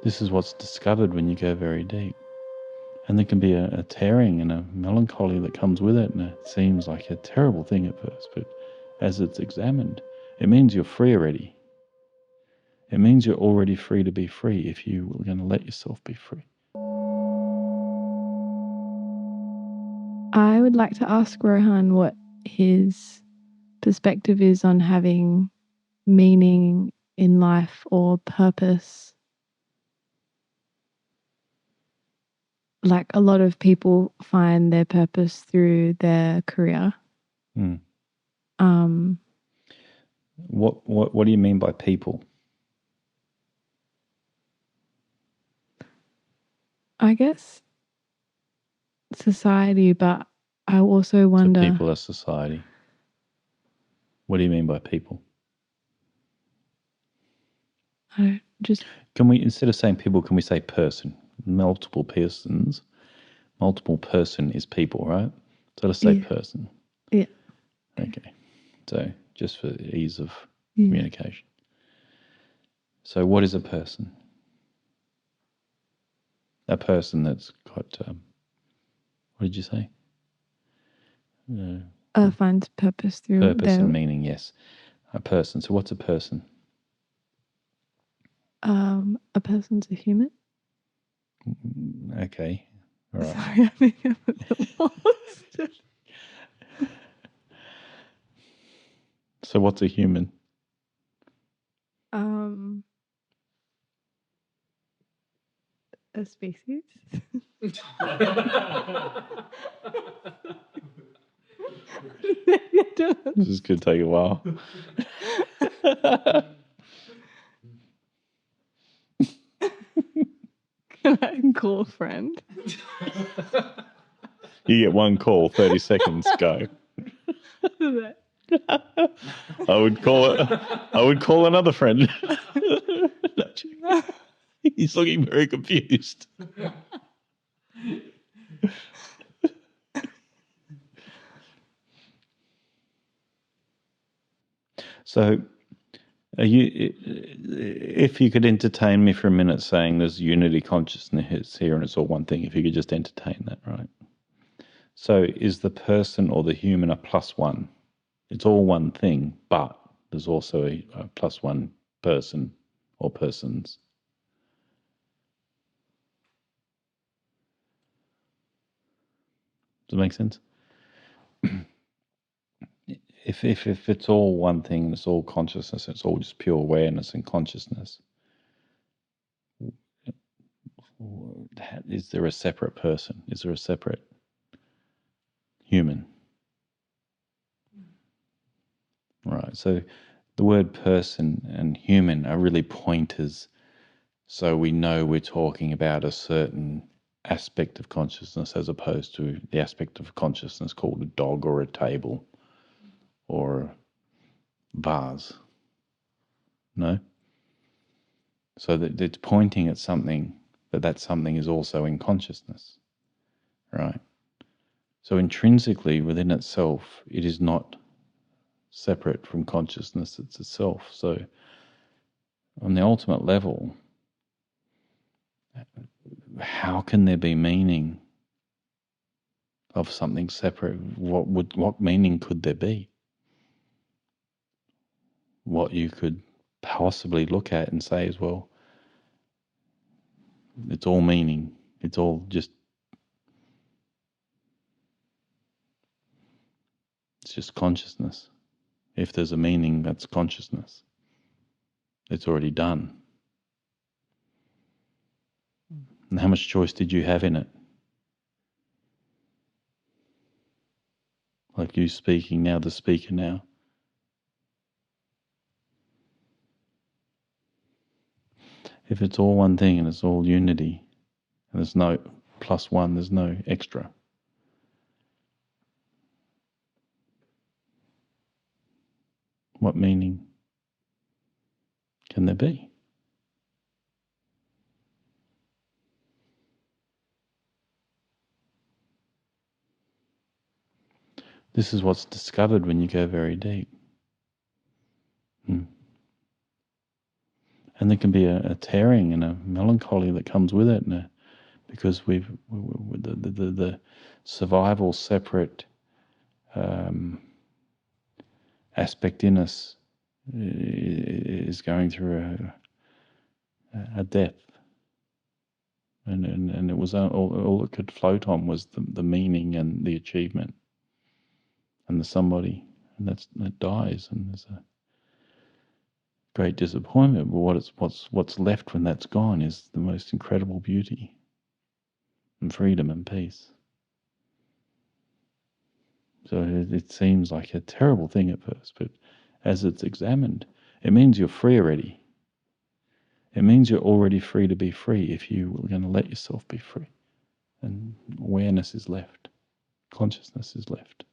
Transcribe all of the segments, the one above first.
This is what's discovered when you go very deep. And there can be a tearing and a melancholy that comes with it, and it seems like a terrible thing at first, but as it's examined, it means you're free already. It means you're already free to be free if you are going to let yourself be free. I would like to ask Rohan what his perspective is on having meaning in life or purpose. Like a lot of people find their purpose through their career. What do you mean by people? I guess society, but I also wonder. So people are society. What do you mean by people? Can we, instead of saying people, can we say person? Multiple persons. Multiple person is people, right? So let's say person. Yeah. Okay. So just for ease of communication. So what is a person? A person that's got, what did you say? Finds purpose through purpose and meaning, yes. A person. So what's a person? A person's a human. Okay. All right. Sorry, I think I'm a bit lost. So what's a human? A species. This is going to take a while. Can I call a friend? You get one call, 30 seconds, go. I would call another friend. He's looking very confused. So, if you could entertain me for a minute saying there's unity consciousness here and it's all one thing, if you could just entertain that, right? So is the person or the human a plus one? It's all one thing, but there's also a plus one person or persons. Does it make sense? If it's all one thing, it's all consciousness, it's all just pure awareness and consciousness, is there a separate person? Is there a separate human? Right. So the word person and human are really pointers, so we know we're talking about a certain aspect of consciousness as opposed to the aspect of consciousness called a dog or a table or a vase. No? So that it's pointing at something, but that something is also in consciousness, right? So intrinsically within itself, it is not separate from consciousness, it's itself. So on the ultimate level, how can there be meaning of something separate? What meaning could there be? What you could possibly look at and say as well, it's all meaning. It's all just, it's just consciousness. If there's a meaning, that's consciousness. It's already done. And how much choice did you have in it? Like you speaking now, the speaker now. If it's all one thing and it's all unity, and there's no plus one, there's no extra. What meaning can there be? This is what's discovered when you go very deep. And there can be a tearing and a melancholy that comes with it, because the survival separate aspect in us is going through a death, and it was all it could float on was the meaning and the achievement and the somebody, and that dies, and there's a great disappointment. But what's left when that's gone is the most incredible beauty and freedom and peace. So it seems like a terrible thing at first, but as it's examined, it means you're free already. It means you're already free to be free if you are going to let yourself be free. And awareness is left. Consciousness is left.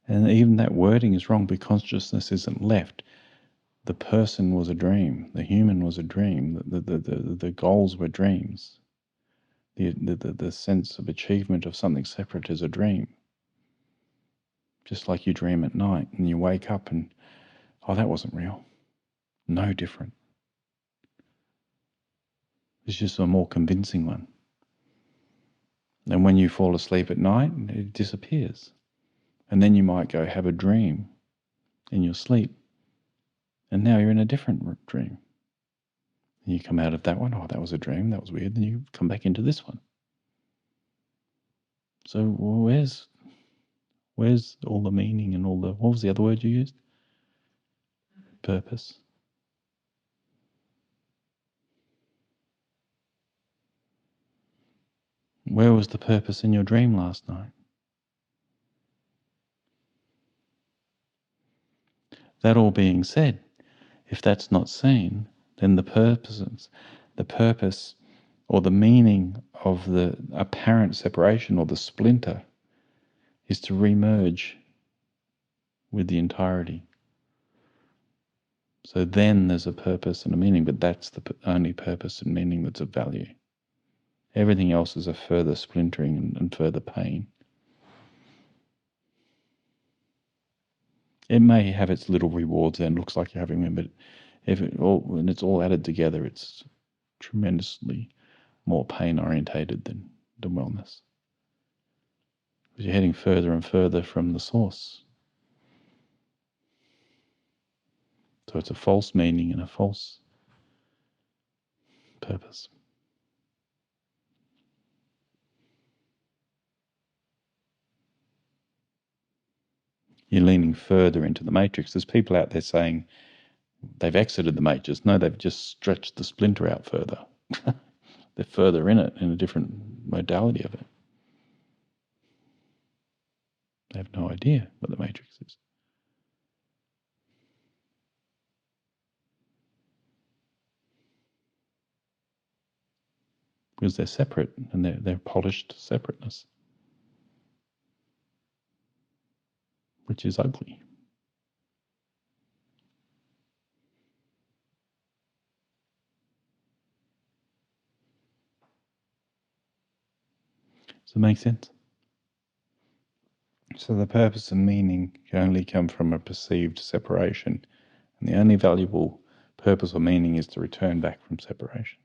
And even that wording is wrong because consciousness isn't left. The person was a dream. The human was a dream. The goals were dreams. The sense of achievement of something separate is a dream. Just like you dream at night and you wake up and, oh, that wasn't real. No different. It's just a more convincing one. And when you fall asleep at night, it disappears. And then you might go have a dream in your sleep. And now you're in a different dream. And you come out of that one, oh, that was a dream, that was weird. Then you come back into this one. So where's all the meaning and all the, what was the other word you used? Purpose. Where was the purpose in your dream last night? That all being said, if that's not seen, then the purpose or the meaning of the apparent separation or the splinter is to remerge with the entirety. So then there's a purpose and a meaning, but that's the only purpose and meaning that's of value. Everything else is a further splintering and further pain. It may have its little rewards and looks like you're having them, but when it's all added together, it's tremendously more pain orientated than wellness. Because you're heading further and further from the source. So it's a false meaning and a false purpose. You're leaning further into the matrix. There's people out there saying they've exited the matrix. No, they've just stretched the splinter out further. They're further in it, in a different modality of it. They have no idea what the matrix is. Because they're separate and they're polished separateness, which is ugly. Does it make sense? So the purpose and meaning can only come from a perceived separation, and the only valuable purpose or meaning is to return back from separation.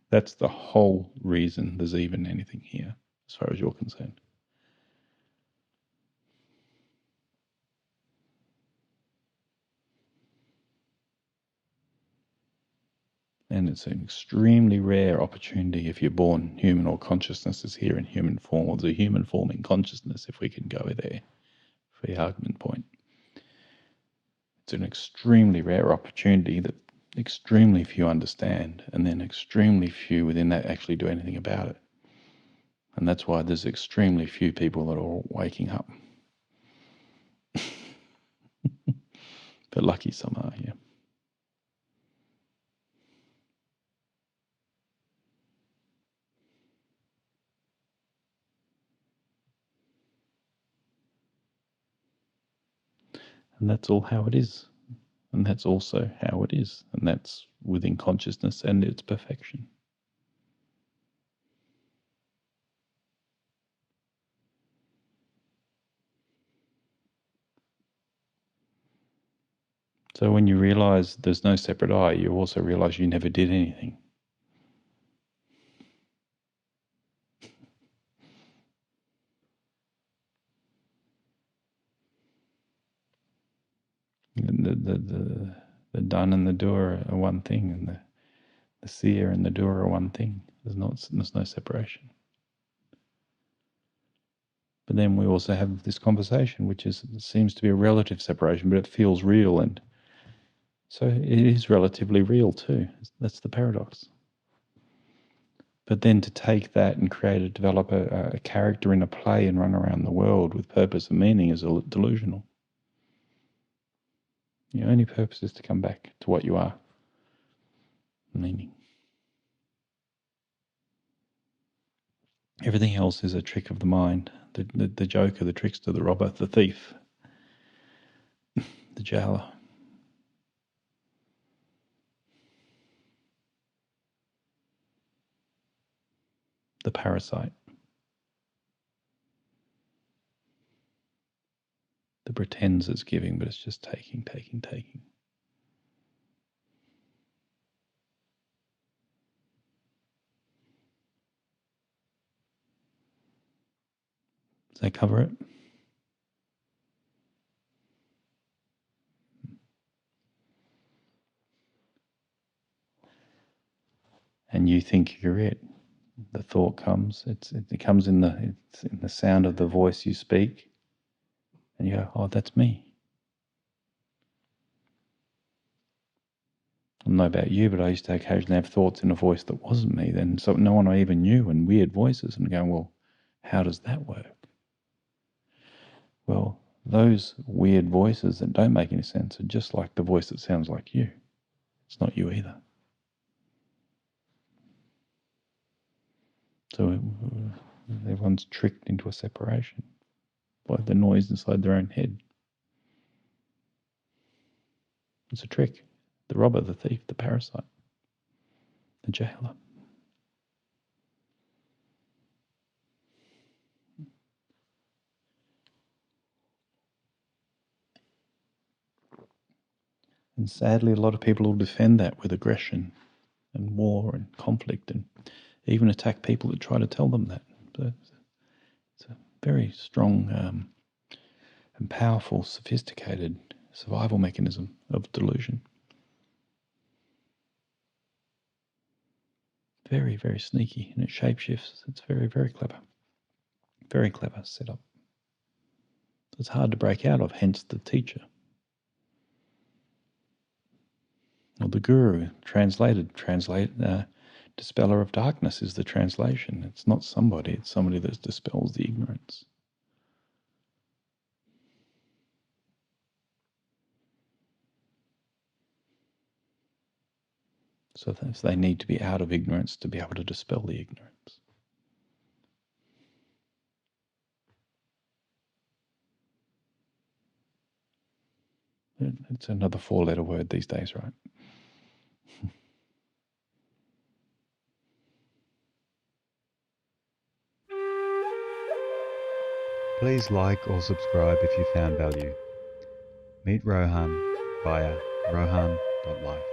That's the whole reason there's even anything here, as far as you're concerned. And it's an extremely rare opportunity if you're born human or consciousness is here in human form, or the human form in consciousness, if we can go there for the argument point. It's an extremely rare opportunity that extremely few understand, and then extremely few within that actually do anything about it. And that's why there's extremely few people that are waking up. But lucky some are, yeah. And that's all how it is. And that's also how it is. And that's within consciousness and its perfection. So when you realize there's no separate I, you also realize you never did anything. The done and the doer are one thing, and the seer and the doer are one thing. There's no separation. But then we also have this conversation, which seems to be a relative separation, but it feels real, and so it is relatively real too. That's the paradox. But then to take that and develop a character in a play and run around the world with purpose and meaning is delusional. Your only purpose is to come back to what you are, meaning. Everything else is a trick of the mind, the joker, the trickster, the robber, the thief, the jailer. The parasite, that pretends it's giving, but it's just taking. Does that cover it? And you think you're it. The thought comes. It comes it's in the sound of the voice you speak, and you go, "Oh, that's me." I don't know about you, but I used to occasionally have thoughts in a voice that wasn't me. Then so no one I even knew, and weird voices, and going, "Well, how does that work?" Well, those weird voices that don't make any sense are just like the voice that sounds like you. It's not you either. So everyone's tricked into a separation by the noise inside their own head. It's a trick. The robber, the thief, the parasite, the jailer. And sadly, a lot of people will defend that with aggression and war and conflict, and even attack people that try to tell them that. So it's a very strong and powerful, sophisticated survival mechanism of delusion. Very, very sneaky, and it shapeshifts. It's very, very clever. Very clever setup. It's hard to break out of, hence the teacher. Well, the guru, dispeller of darkness is the translation. It's not somebody, it's somebody that dispels the ignorance. So they need to be out of ignorance to be able to dispel the ignorance. It's another 4-letter word these days, right? Please like or subscribe if you found value. Meet Rohan via rohan.life.